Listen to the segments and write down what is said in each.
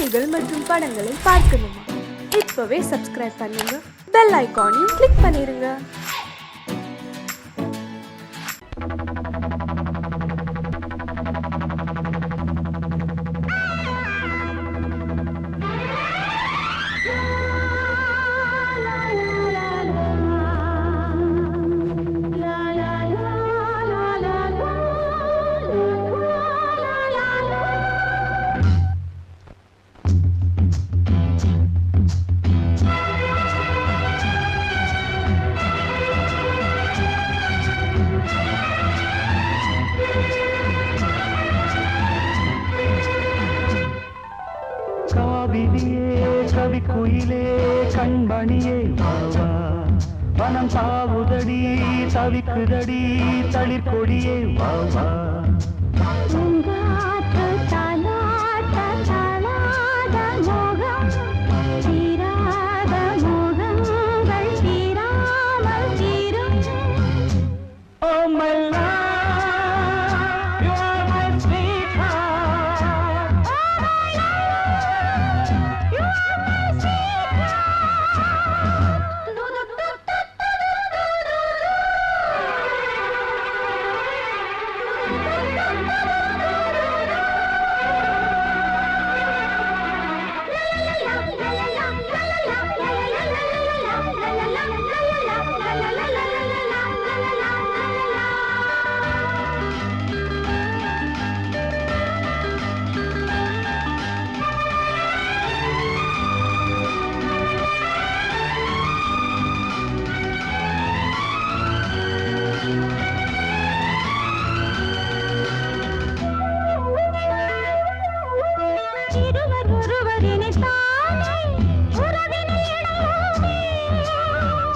செய்திகள் மற்றும் படங்களை பார்க்கணுமா? இப்பவே சப்ஸ்கிரைப் பண்ணுங்க, பெல் ஐகானையும் கிளிக் பண்ணிருங்க. கவி குயிலே கண்மணியே வாவா, வனம் தாவுதடி தவிக்குதடி தளிர்கொடியே வாவா.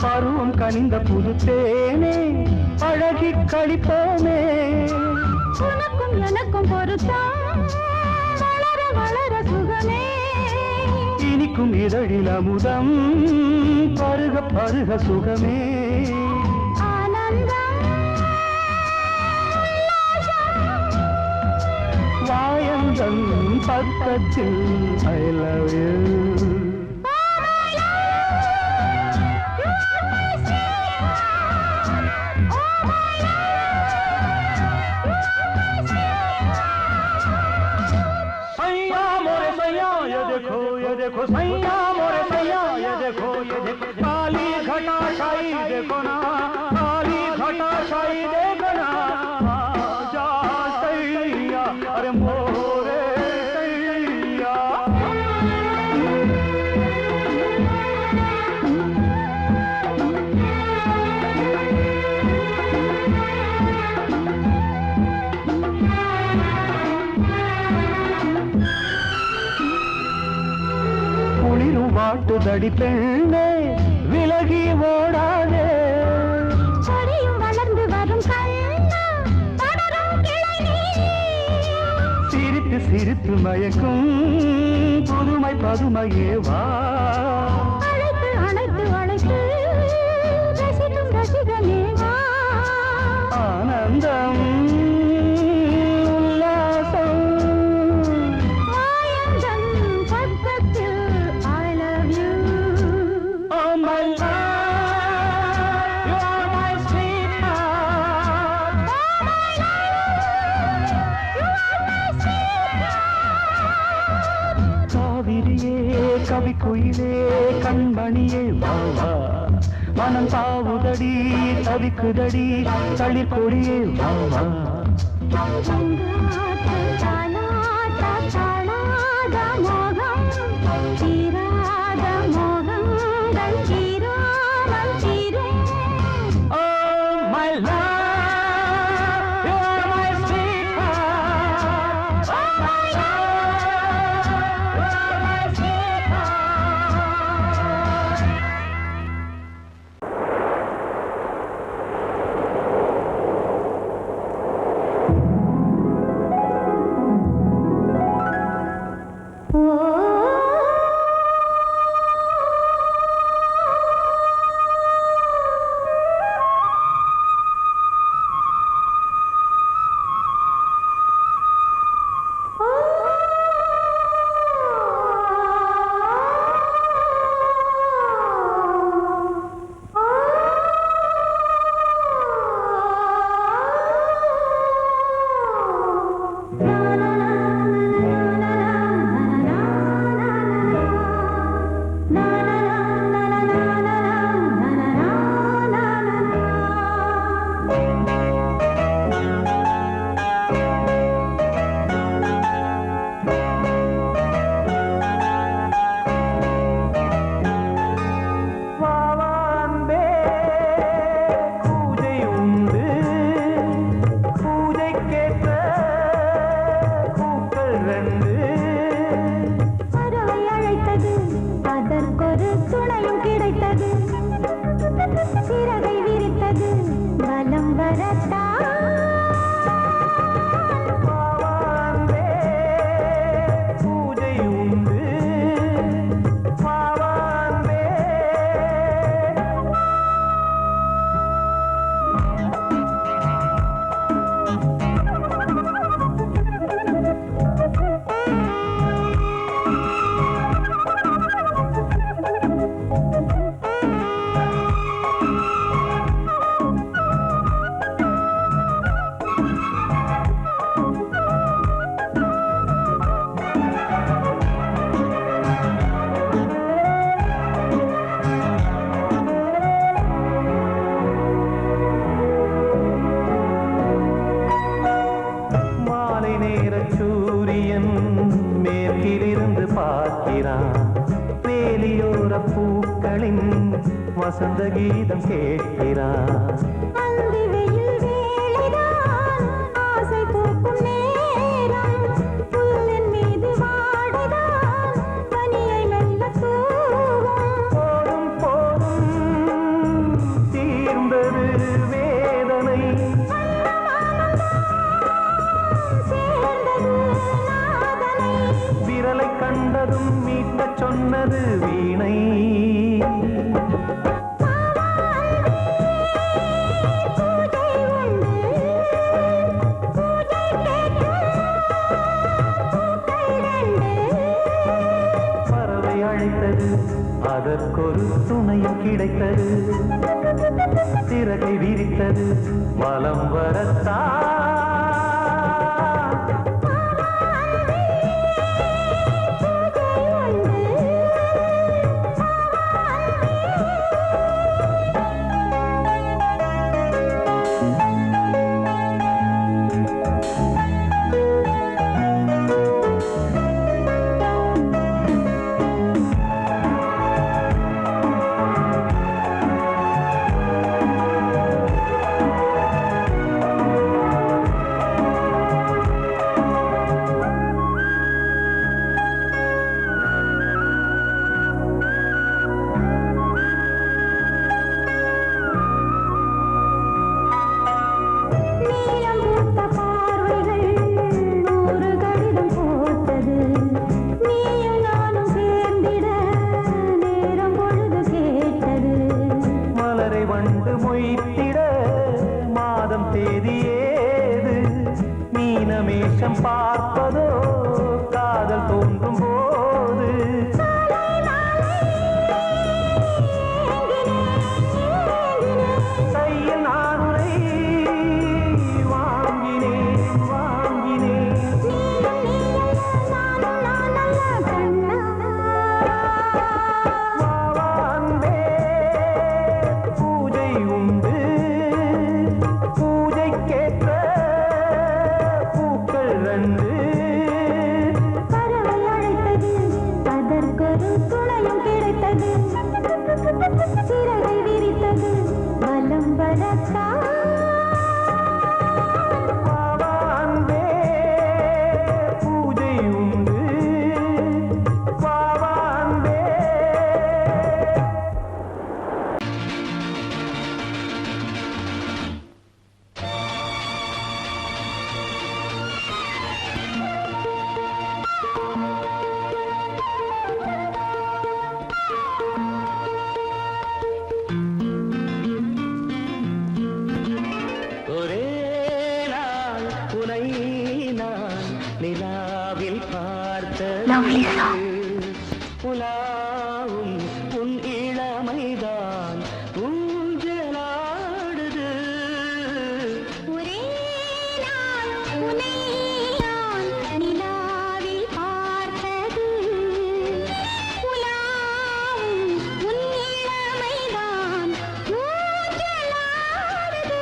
பருவம் கனிந்த புது தேனே அழகி கழிப்போமே, உனக்கும் எனக்கும் பொருத்தம் வளர வளர சுகமே, இனிக்கும் இதழில் அமுதம் பருக பருக சுகமே. வாயந்தன் பக்கத்தில் I love you. देखो सैया मोरे सैया, ये देखो काली घटा छाई, देखो ना काली घटा छाई, देखो ना जा सैया, अरे मोरे सैया. வாட்டுதடி பெண்ணே விலகி ஓடாதே, செடியும் வளர்ந்து வரும் கண்ணா படரும் கிளை, சிரித்து சிரித்து மயக்கும் புதுமை பதுமையே வா, அழைத்து அழைத்து அழைத்து ரசிக்கும் ரசிகனே வா. ஆனந்தம் கவி குயிலே கண்மணியே வாவா, மனம் தாவுதடி தவிக்குதடி தளிர்கொடியே வாவா. நின்று பார்க்கிறான். வேலியோர பூக்களின் வசந்த கீதம் கேட்கிறான். அந்தி வெயில் வேளைதான் ஆசை பூக்கும் நேரம். புல்லின் மீது வாடைதான் பனியை மெல்ல தூவும். போதும் போதும் தீர்ந்தது வேதனை. சேர்ந்தது நாதனை. விரலை கண்டதும் மீட்டச் சொன்னது வீணை. பறவை அழைத்தது, அதற்கொரு துணையும் கிடைத்தது. சிறகை விரித்தது, வலம் வரத்தான். நீலம் பூத்த பார்வைகள் நூறு கடிதம் போட்டது. நீயும் நானும் சேர்ந்திட நேரம் பொழுது கேட்டது. மலரை வண்டு மொய்த்திட மாதம் தேதி ஏது? மீனமேஷம் பார்ப்பதோ காதல் தோன்றும் போது. கையில் நானுரை வாங்கினேன் வாங்கினேன். வாவான்பே பூஜை உண்டு, பூஜைக்கேற்ற பூக்கள் ரெண்டு. பறவை அழைத்தது, அதற்கொரு துணையும் கிடைத்தது. சிறகை விரித்தது, வலம் வரத்தான். வாவான்பே பூஜை உண்டு, வாவான்பே. ஒரே நாள் உனை நான் நிலாவில் பார்த்தது. உலாவும் உன் இளமைதான் ஊஞ்சலாடுது. ஒரே நாள் உன்னை நான் நிலாவில் பார்த்தது. உலாவும் உன் இளமைதான் ஊஞ்சலாடுது.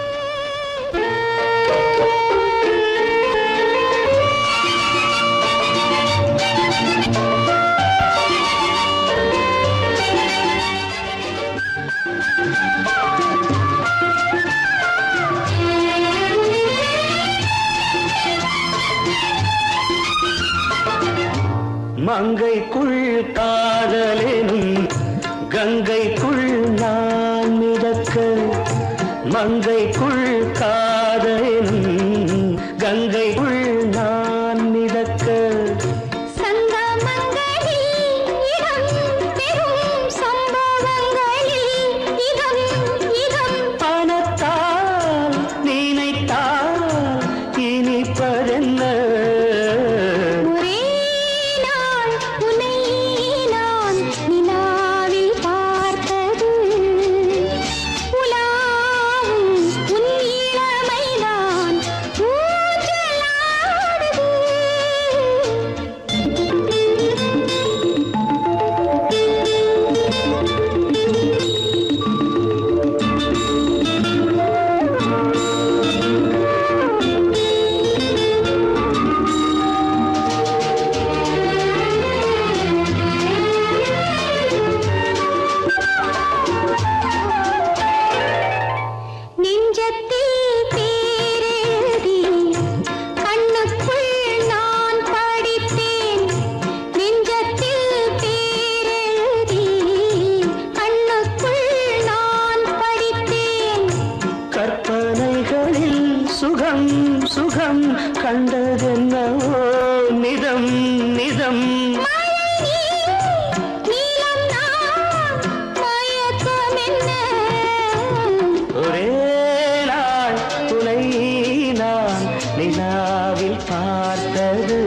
மங்கைக்குள் காதலெனும் கங்கைக்குள் நான் மிதக்க. மங்கைக்குள் காதலெனும் கங்கைக்குள் நான் மிதக்க. சங்கமங்களில் இடம் பெறும் சம்பவங்களில் இதம் இதம். பணத்தால் நினைத்தால் இனிப்பதென்ன? ஒரே நாள் உன்னை நான் நிலாவில் பார்த்தது. உலாவும் உன் இளமைதான் கண்டதென்னவோ நிதம் நிதம் ஒரே நாள் உனை நான் நிலாவில் பார்த்தது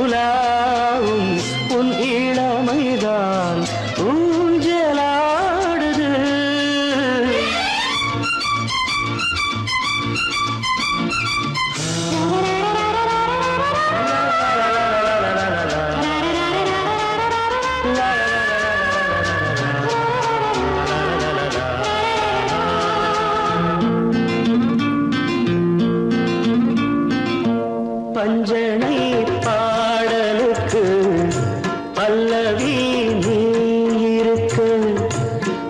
உலாவும் உன் இளமைதான் ஊஞ்சலாடுது பஞ்சனை பாடலுக்கு பல்லவி நீ இருக்க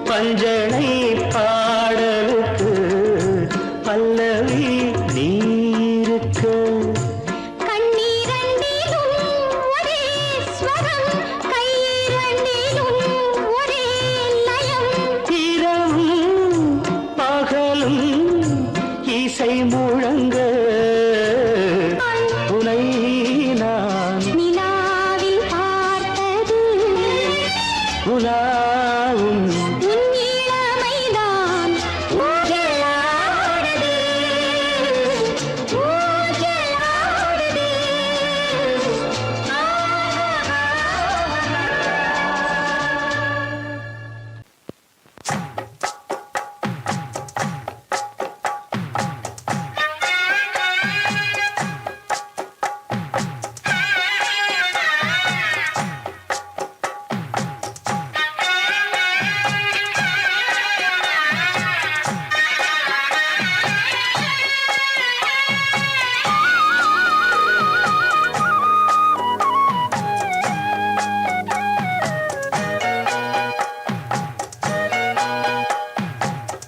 பஞ்சனை பாடலுக்கு பல்லவி நீ இருக்க இரவும் பகலும் இசை முழங்க உனை நான் நிலாவில் பார்த்தது உலாவும் உன் இளமைதான் ஊஞ்சலாடுது ஊஞ்சலாடுது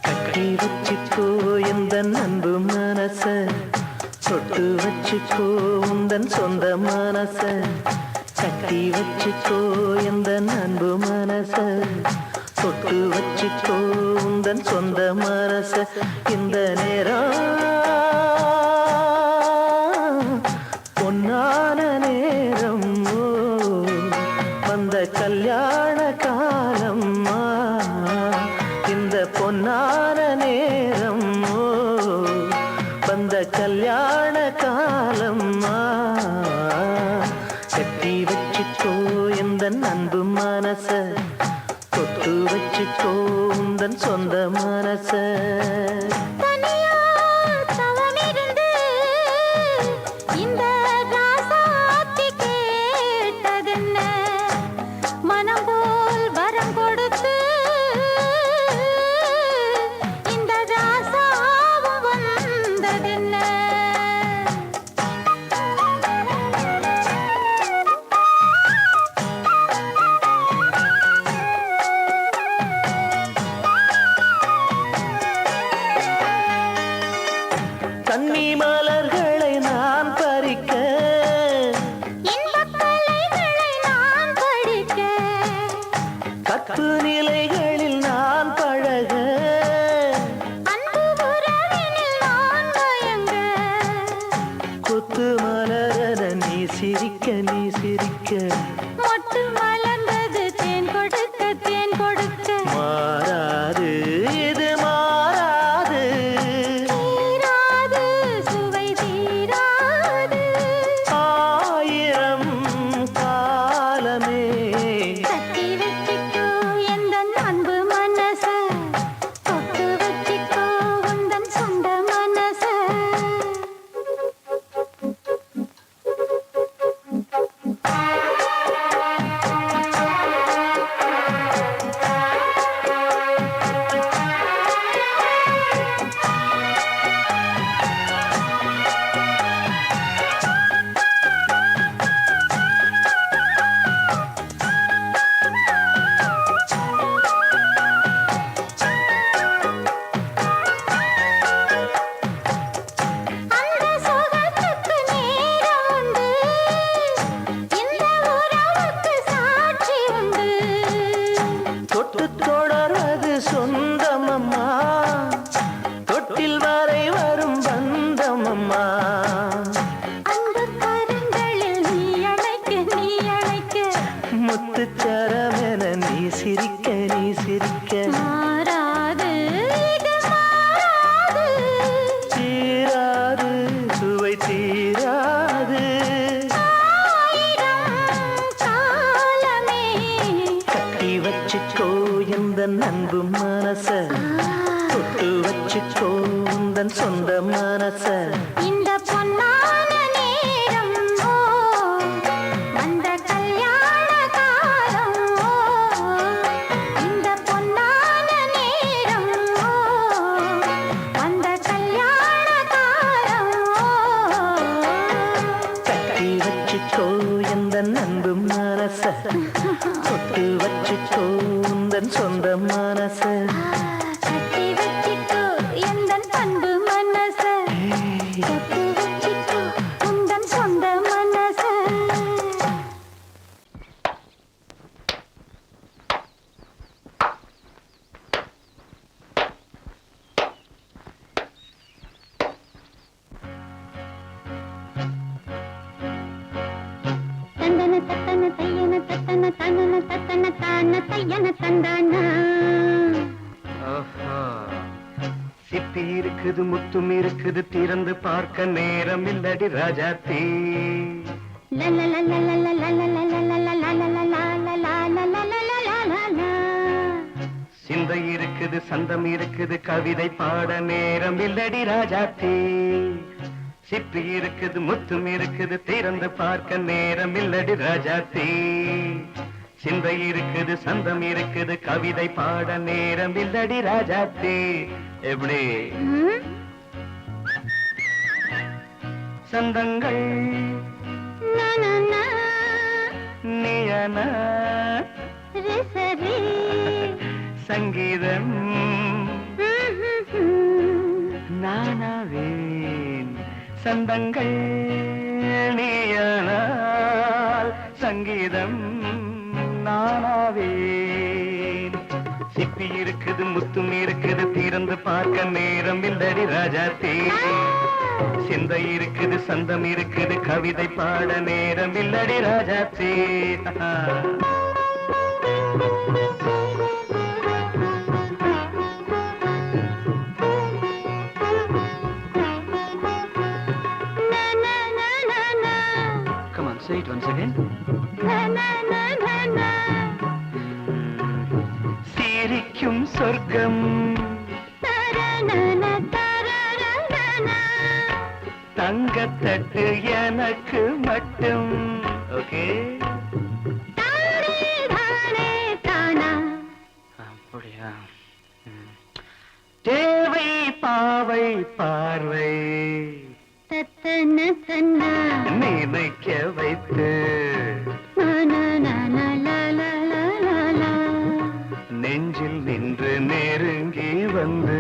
கட்டி வச்சுக்கோ எந்த அன்பு மனச தொட்டு வச்சுக்கோ உந்தன் சொந்த மனச கட்டி வச்சுக்கோ எந்த அன்பு மனச தொட்டு வச்சுக்கோ உந்தன் சொந்த மனச இந்த நேரம் பொன்னான நேரம் வந்த கல்யாண காலம்மா இந்த பொன்னான நேரம் வந்த கல்யாண காலம்மா கட்டி வச்சுக்கோ எந்த அன்பு மனச தொட்டு வச்சுக்கோ உந்தன் சொந்த மனச தனியா தவமிருந்து இந்த ராசாத்தி கேட்டதென்ன மனம் போல் வரம் கொடுத்து இந்த ராசாவும் வந்ததென்ன கன்னி மலர்களை நான் பறிக்க இன்பக் கலைகளை நான் படிக்க கற்பு நிலைகளில் நான் பழக அன்பு உறவினில் நான் மயங்க கொத்து மலர நீ சிரிக்க நீ சிரிக்க மொட்டு மலர்ந்தது தேன் கொடுக்க தேன் கொடுக்க மாறாது இது மாறாது தீராது சுவை தீராது ஆயிரம் காலமே கட்டி வச்சிக்கோ எந்தன் அன்பு மனச தொட்டு வச்சிக்கோ உந்தன் சொந்த மனச எந்த அன்பு மனச தொட்டு வச்சுக்கோ உந்தன் சொந்த மனச இந்த பொன்னான நேரம் ஓ வந்த கல்யாண காலம் ஓ இந்த பொன்னான நேரம் ஓ வந்த கல்யாண காலம் ஓ கட்டி வச்சுக்கோ எந்த அன்பு மனச தொட்டு வச்சுக்கோ உந்தன் சொந்த மனச கட்டி வச்சிக்கோ எந்தன் அன்பு மனச தொட்டு வச்சிக்கோ உந்தன் சொந்த மனச தந்தன தத்தன தையன தத்தன தனன தத்தன தான தையன தந்தானா சிப்பி இருக்குது முத்தும் இருக்குது திறந்து பார்க்க நேரம் இல்லடி ராஜாத்தி சிந்தை இருக்குது சந்தம் இருக்குது கவிதை பாட நேரம் இல்லடி ராஜாத்தி சிப்பி இருக்குது முத்தும் இருக்குது திறந்து பார்க்க நேரம் இல்லடி ராஜாத்தி சிந்தை இருக்குது சந்தம் இருக்குது கவிதை பாட நேரம் இல்லடி ராஜாத்தி எப்படி சந்தங்கள் நீயன சங்கீதம் நானாவேன் சந்தங்கள் நீயனால் சங்கீதம் நானாவேன் சிப்பி இருக்குது முத்தும் இருக்குது திறந்து பார்க்க நேரம் இல்லடி ராஜாத்தி சிந்தை இருக்குது சந்தம் இருக்குது கவிதை பாட நேரம் இல்லடி Rajathi Come on, say it once again. சிரிக்கும் சொர்க்கம் தங்கத்தட்டு எனக்கு மட்டும் ஓகே அப்படியா தேவை பாவை பார்வை நினைக்க வைத்து நெஞ்சில் நின்று நெருங்கி வந்து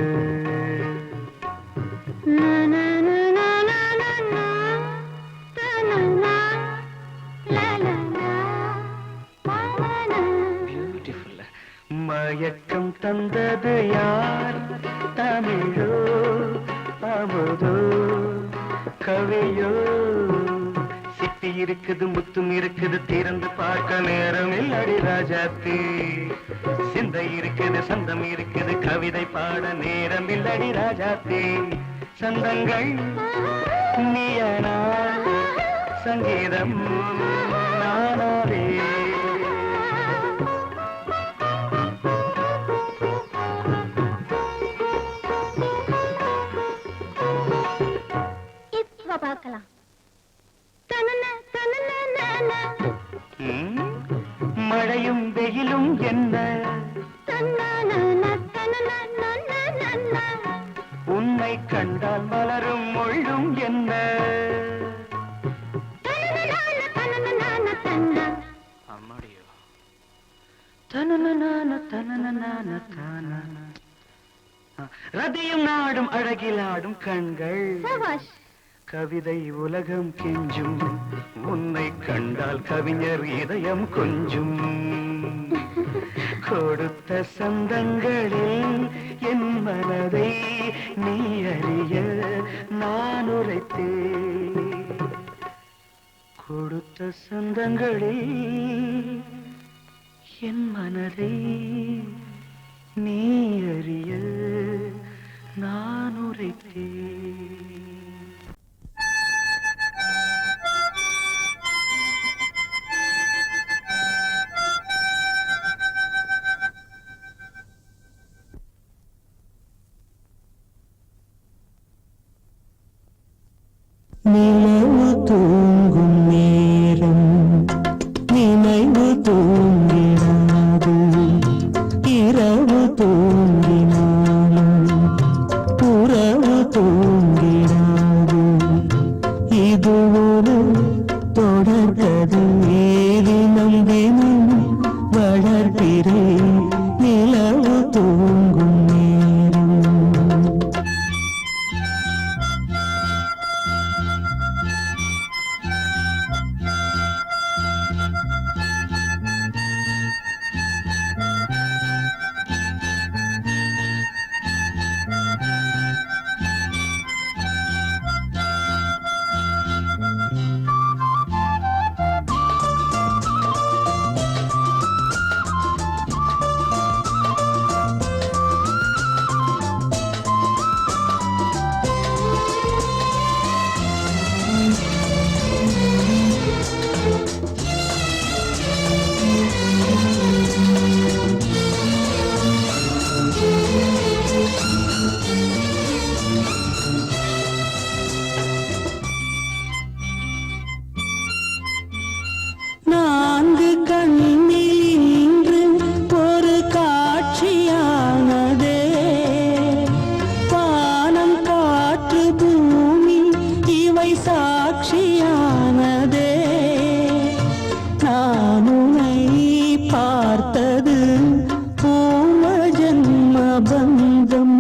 பியூட்டிஃபுல் மயக்கம் தந்தது யார் தமிழோ அமுதோ கவியோ சிப்பி இருக்குது முத்தும் இருக்குது திறந்து பார்க்க நேரம் இல்லடி ராஜாத்தி சிந்தை இருக்குது சந்தம் இருக்குது கவிதை பாட நேரம் இல்லடி ராஜாத்தி சந்தங்கள் நீயனா சங்கீதம் நானாவே பார்க்கலாம் மழையும் வெயிலும் என்ன உன்னை கண்டால் மலரும் மொழியும் என்ன அம்மாடியோ ரதியும் நாடும் அழகிலாடும் கண்கள் கவிதை உலகம் கெஞ்சும் உன்னை கண்டால் கவிஞர் இதயம் கொஞ்சும் கொடுத்த சந்தங்களில் என் மனதை நீ அறிய நான் உரைத்தேன் கொடுத்த சந்தங்களில் என் மனதை நீ அறிய நான் உரைத்தேன் நினைவு தூங்கிடாது இரவு தூங்கினாலும் உறவு தூங்கிடாது இது ஒரு தொடர்கதை தினம் தினம் வளர்பிறை நிலவு தூங்கும் நேரம் நான்கு கண்ணில் இன்று ஒரு காட்சியானதே வானம் காற்று பூமி இவை சாட்சியானதே நான் உன்னை பார்த்தது பூர்வ ஜன்ம பந்தம்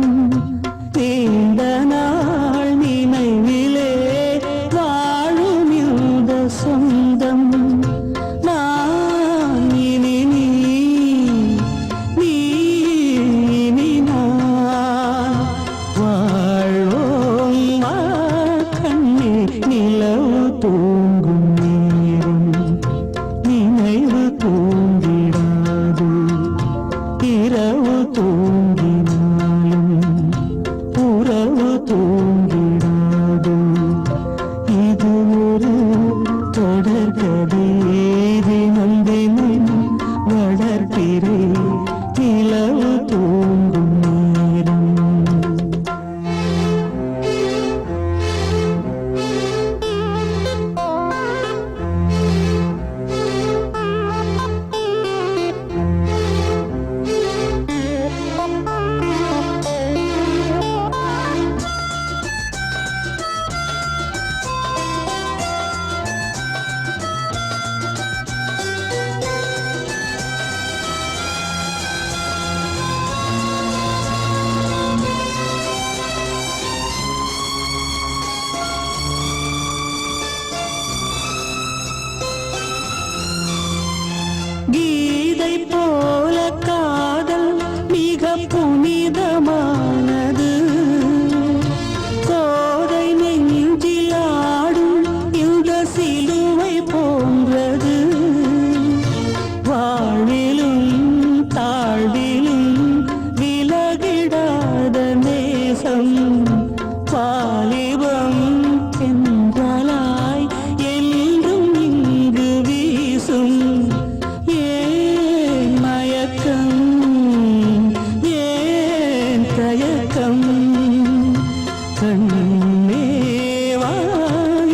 நீண்ட நாள் நினைவிலே வாழும் இந்த சொந்தம் நான் இனி நீ இனி நான் வாழ்வோம் வா கண்ணே நிலவு தூங்கும் நேரம் நினைவு தூங்கிடாது இரவு தூங்கினாலும் உறவு தூங்கிடாது இது ஒரு தொடர்கதை தினம் தினம் வளர்பிறை நிலவு தூங்கும் நேரம் கீதை போல காதல் மிக புனிதமானது கோதை நெஞ்சில் ஆடும் இந்த சிலுவை போன்றது வாழ்விலும் தாழ்விலும் விலகிடாத நேசம் வாலிபம் என்றாலாய் என்றும் இங்கு வீசும் ஏன் மயக்கம் ஏன் தயக்கம் கண்ணேவா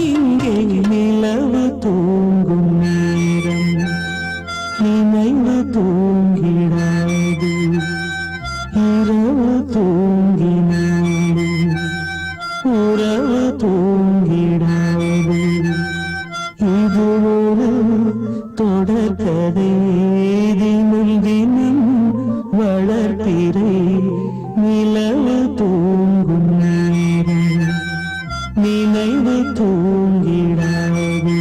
இங்கே நிலவு தூங்கும் நேரம் நினைவு தூங்கிடாது இரவு தூங்கினாலும் உறவு தூங்கிடாது இது ஒரு தொடர்கதை தினம் தினம் வளர்பிறை நிலவு தூங்கும் நேரம் நினைவு தூங்கிடாது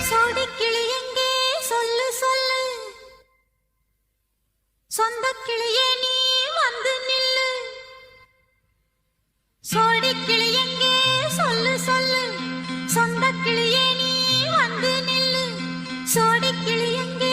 சோடிக்கிளி எங்கே சொல்லு சொல்லு சொந்த கிளியே நீ வந்து நில்லு சோடிக்கிளி எங்கே சொல்லு சொல்லு சொந்த கிளியே நீ வந்து நில்லு சோடிக்கிளி எங்கே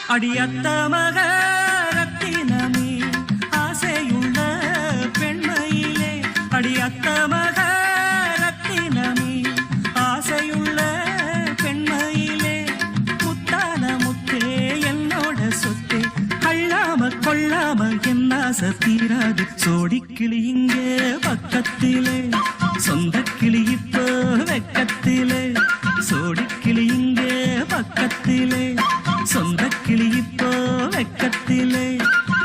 அடியத்த மக ரத்தினமே ஆசையுள்ள பெண்மையிலே அடியத்த மக ரத்தினமே ஆசையுள்ள பெண்மையிலே முத்தான முத்தே என்னோட சொத்தே அள்ளாம கொள்ளாம என்ன தீராது சோடிக்கிளி இங்கே பக்கத்திலே சொந்த கிளி இப்போ வெக்கத்திலே சோடிக்கிளி இங்கே பக்கத்திலே சொந்த கிளி இப்போ வெக்கத்திலே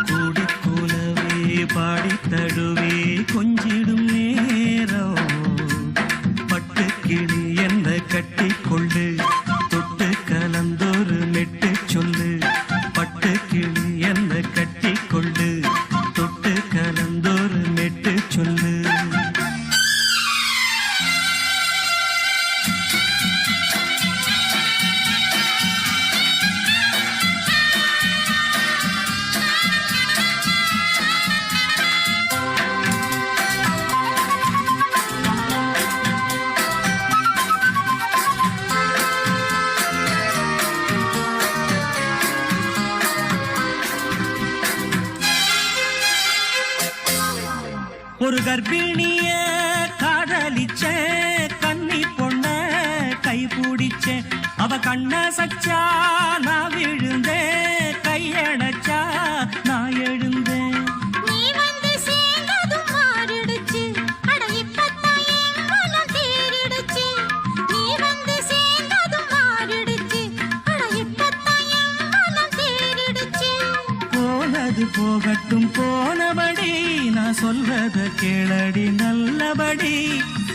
கூடி கூலவே பாடி தழுவே கொஞ்சிடும் நேரம் பட்டு கிளி என்ன கட்டி கொள்ளு தொட்டு கலந்தோரு மெட்டு சொல்லு பட்டு கிளி என்ன கட்டி கொள்ளு தொட்டு கலந்தோரு மெட்டு சொல்லு ஒரு கர்ப்பிணிய காதலிச்ச கன்னி பொண்ண கை பிடிச்ச அவ கண்ண சச்சா நான் விழுந்தேன் கையடைச்சா நான் எழுந்தேன் நீ வந்து சேர்ந்ததும் மாறிடுச்சு அட இப்பத்தான் என் மனம் தேறிடுச்சு நீ வந்து சேர்ந்ததும் மாறிடுச்சு அட இப்பத்தான் என் மனம் தேறிடுச்சு போனது போகட்டும் போனபடி நான் சொல்றத கேளடி நல்லபடி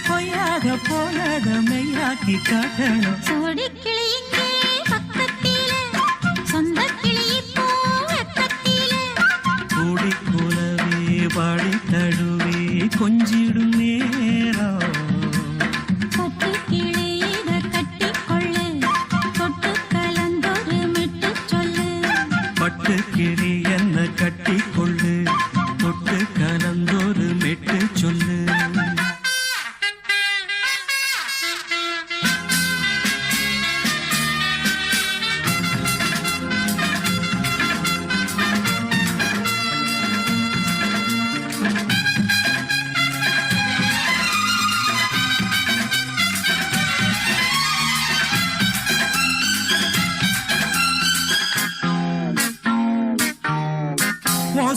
பொய்யாக போனத மெய்யாக்கி காட்டணும் சோடிக்கிளி இங்கே பக்கத்திலே சொந்த கிளி இப்போ வெக்கத்திலே கூடி கூலவே பாடி தழுவே கொஞ்சிடும் நேரம் பட்டு கிளி இத கட்டிக்கொள்ளு தொட்டு கலந்தொரு மிட்டு சொல்லு பட்டு கிளி என்ன கட்டி கொள்ளு தொட்டு கலந்தோரு மெட்டு சொல்லு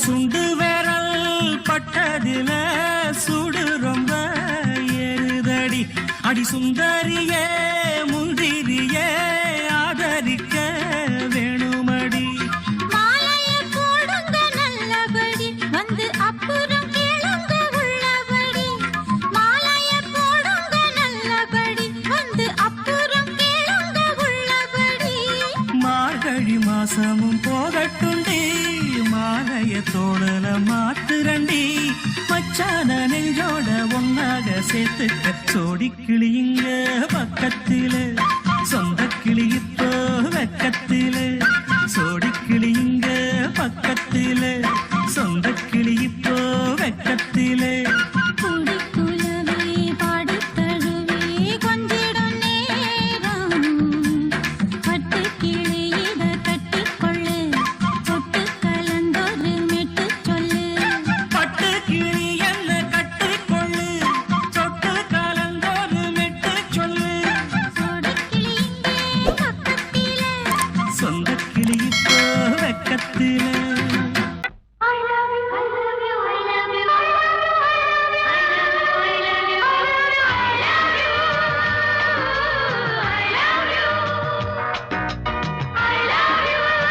சுண்டு விரல் பட்டதில சுடு ரொம்ப ஏறுதடி அடி சுந்தரியே முந்திரியே ஆதரிக்க வேணுமடி மாலைய போடுங்க நல்லபடி வந்து அப்புறம் கேளுங்க உள்ளபடி மாலைய போடுங்க நல்லபடி வந்து அப்புறம் கேளுங்க உள்ளபடி மார்கழி மாசமும் போகட்டுண்டி மாலைய தோழல மாத்துரண்டி மச்சான நெஞ்சோட ஒன்னாக சேர்த்துக்க சோடிக்கிளி இங்க பக்கத்திலே சொந்த கிளி இப்போ வெக்கத்திலே சோடிக்கிளி இங்க பக்கத்திலே சொந்த கிளி இப்போ வெக்கத்திலே கூடி குலவே பாடி தழுவே கொஞ்சிடும் நேரம் பட்டு கிளி இத கட்டிக்கொள்ளு தொட்டு கலந்தொரு மெட்டு சொல்லு பட்டு கிளி என்ன கட்டிக்கொள்ளு தொட்டு கலந்தோரு மெட்டு சொல்லு சோடிக்கிளி இங்கே பக்கத்திலே சொந்த கிளி இப்போ வெக்கத்திலே I love you, I love you, I love you, I love you, I love you, I love you, I love you, I love you, I love you, I love you, I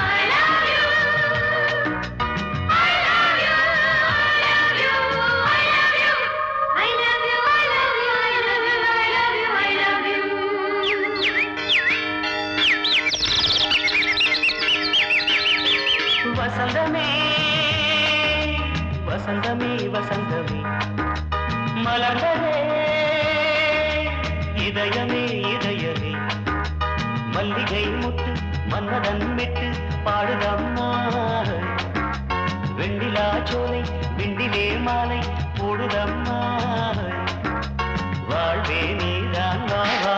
love you, I love you, I love you, I love you, I love you, I love you, I love you. வசந்தமே வசந்தமே வசந்தமே மலர்ந்ததே இதயமே இதயமே மல்லிகை முட்டு மன்னதன் மெட்டு பாடுதம்மா வெண்ணிலா சோலை விண்டிலே மாலை போடுதம்மா வாழ்வே நீதான் வா வா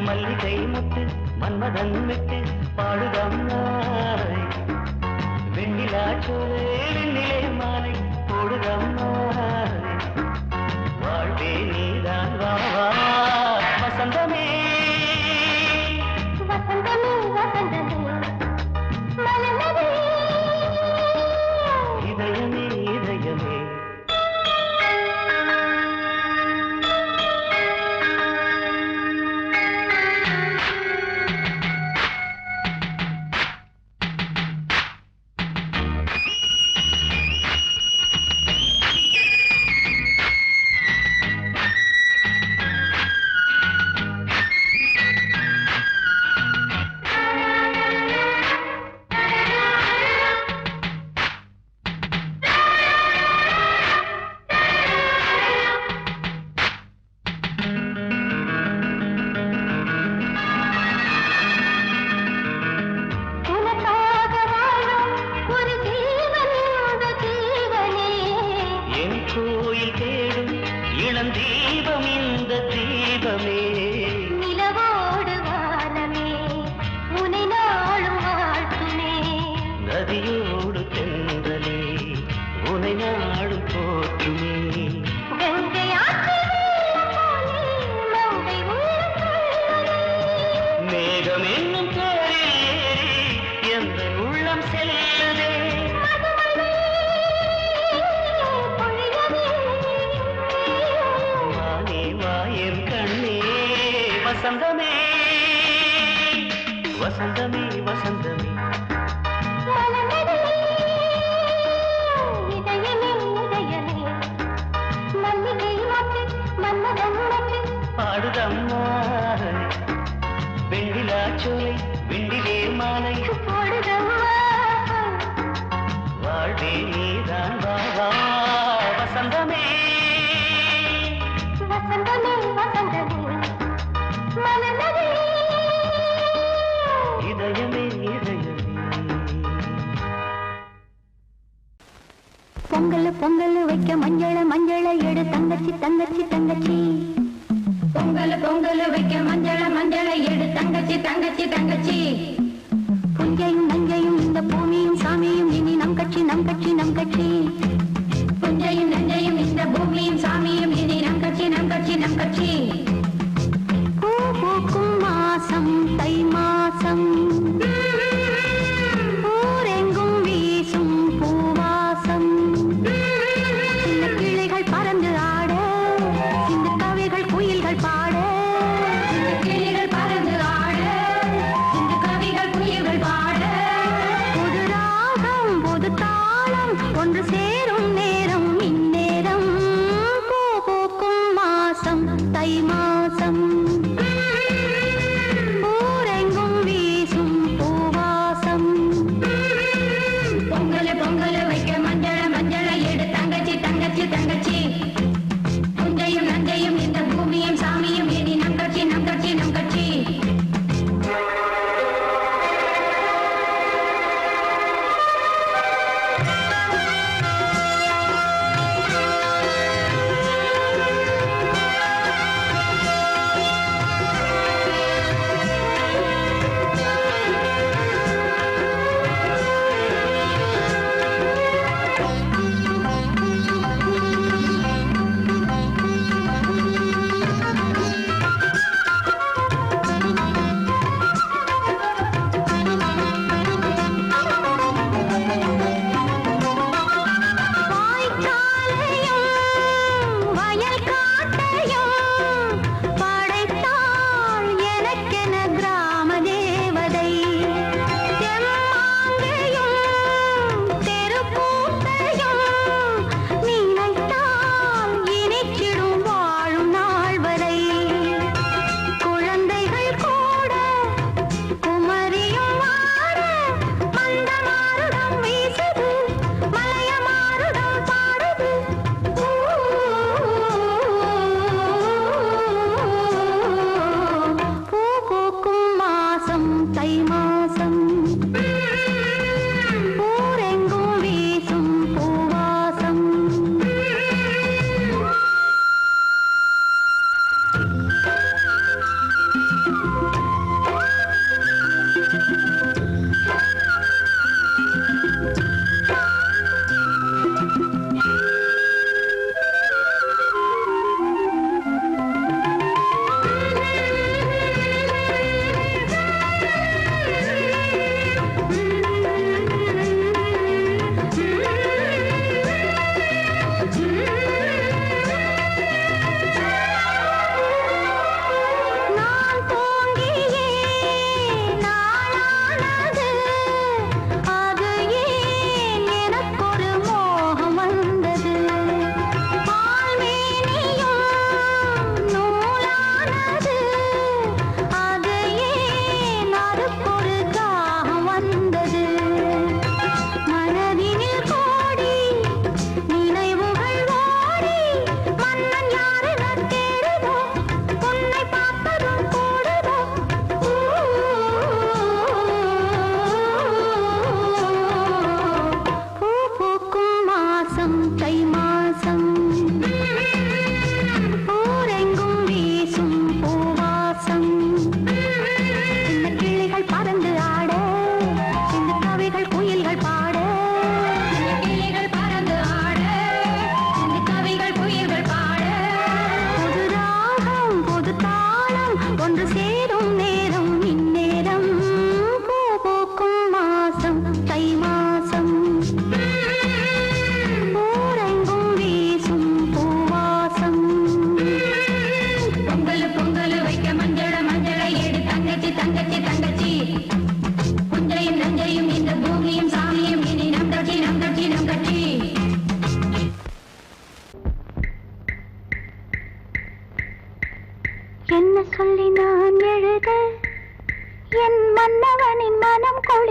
மல்லிகை முத்து மன்மதன் விட்டு பாடுதம்மா வெண்ணிலா சோலை வெண்ணிலே மாலை போடுதம்மா வாழ்வே நீதான் வா வா வசந்தமே வசந்தமே வசந்தமே மலர்ந்ததே இதயமே இதயமே உனக்காக வாழும் ஒரு ஜீவன் இந்த ஜீவனே என் கோயில் தேடும் இளந்தீபம் இந்த தீபமே நிலவோடு வானமே உனை நாளும் வாழ்த்துமே நதியோடு தென்றலே உனை நாடும் போற்றுமே கங்கை ஆற்று வெள்ளம் போலே மங்கை உள்ளம் கொள்ளுதே. மேகம் என்னும் பேரில் ஏறி எந்த உள்ளம் செல்லுதே மதுமழை பொழியவே. வானே வாயன் கண்ணே வசந்தமே வசந்தமே வசந்தமே மலர்ந்ததே இதயமே இதயமே மல்லிகை மொட்டு மன்மதன் மொட்டு பாடுதம்மா வெண்ணிலா சோலை வெண்ணிலே மாலை போடுதம்மா வாழ்வே நீதான் வா வா வசந்தமே வசந்தமே வசந்தமே மலர்ந்ததே இதயமே இதயமே பொங்கல் பொங்கல் வைக்க மஞ்சள மஞ்சள எடு தங்கச்சி தங்கச்சி தங்கச்சி பொங்கல் பொங்கல் வைக்க மஞ்சள மஞ்சள எடு தங்கச்சி தங்கச்சி தங்கச்சி புஞ்சையும் நஞ்சையும் இந்த பூமியும் சாமியும் இனி நம் கட்சி நம் கட்சி நம் கட்சி புஞ்சையும் நஞ்சையும் இந்த பூமியும் சாமியும் இனி நம் கட்சி நம் கட்சி நம் கட்சி பூ பூக்கும் மாசம் தை மாசம் ஊரெங்கும் வீசும் பூவாசம் சின்ன கிளைகள் பறந்து ஆட சின்ன கவிகள் குயில்கள் பாட சின்ன கிளைகள் பறந்து ஆட சின்ன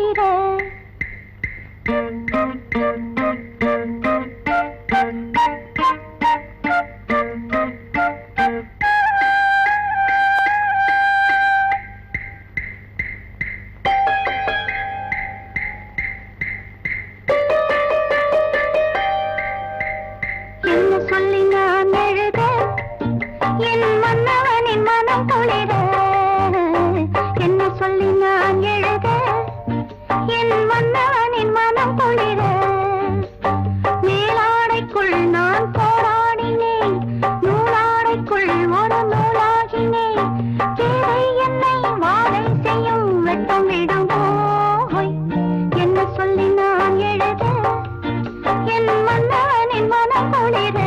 குளிர என்ன சொல்லி நான் எழுத என் மன்னவனின் மனம் குளிர என்ன சொல்லி நான் எழுத என் மன்னவனின் மனம் குளிர மேலாடைக்குள் நான் போராடினேன் நூலாடைக்குள் ஒரு நூலாகினேன் தேவை என்னை வாழை செய்யும் வெட்டம் விடும் போய் என்ன சொல்லி நான் எழுத என் மன்னவனின் மனம் குளிர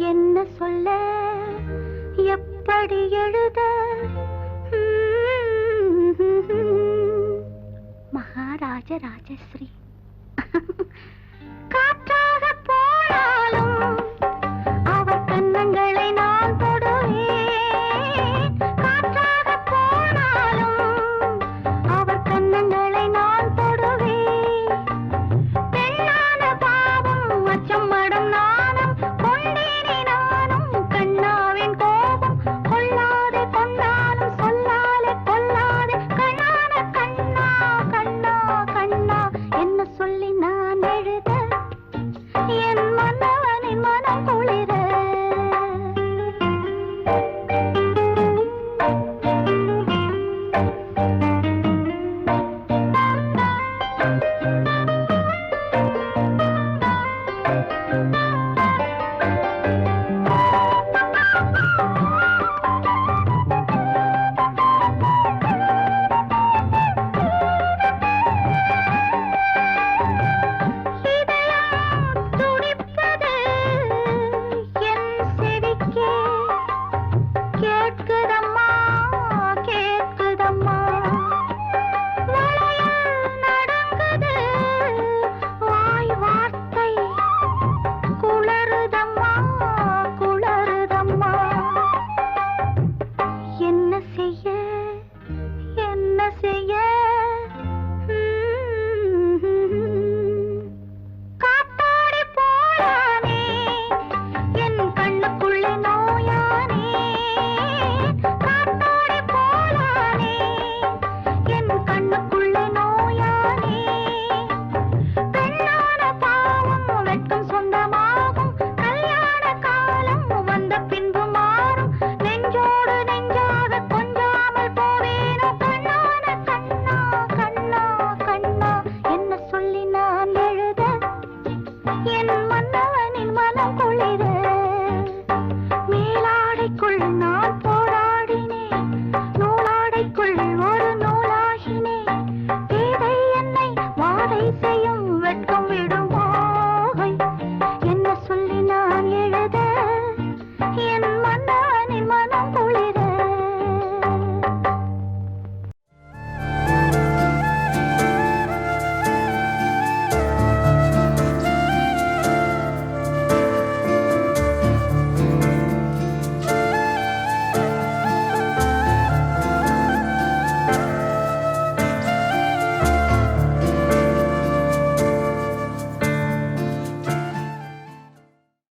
என்ன சொல்ல எப்படி எழுத மகாராஜ ராஜஸ்ரீ